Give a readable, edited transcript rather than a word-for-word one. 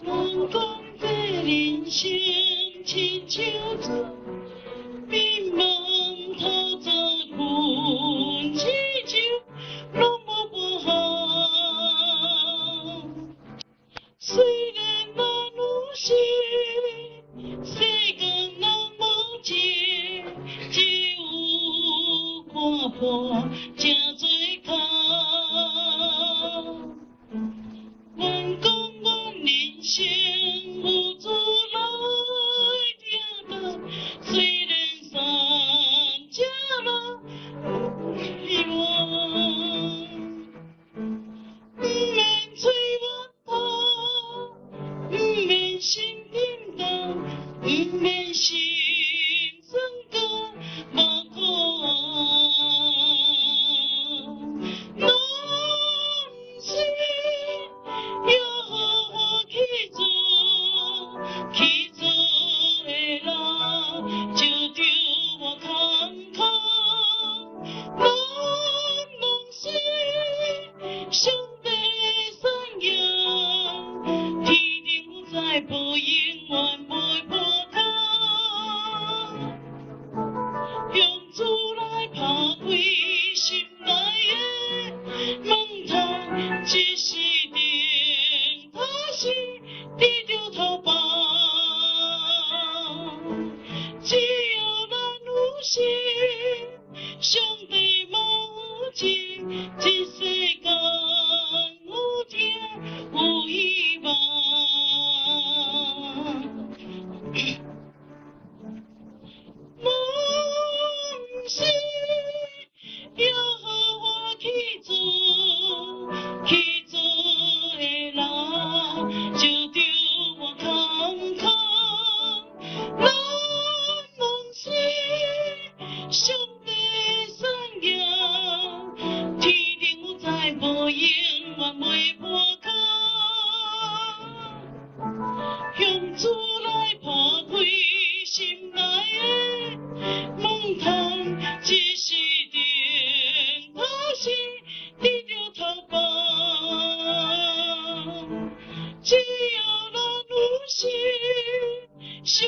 人讲这人生亲像水，迷茫透早困起酒，拢无半项。虽然咱有心，世间人无情，只有看破真多空。阮讲阮人生有主来听到，虽然山这路希望，不免催我跑，不免心紧张，不免心酸过无苦。拢不是要好好去做，去做的路就着我坎坷。拢是上帝的善良，天顶有在保，永远袂破空。向主来打开心内的门窗，一时定，他是低着头包。只要咱有心，上帝无情，这世间有天有希望。梦是要好好去做，去做的路就着我坎坷。咱拢是上帝的善良，天顶有在保，永远袂破空。向主来打开心内的门窗，一时定，他是低着头包。只要咱有心，上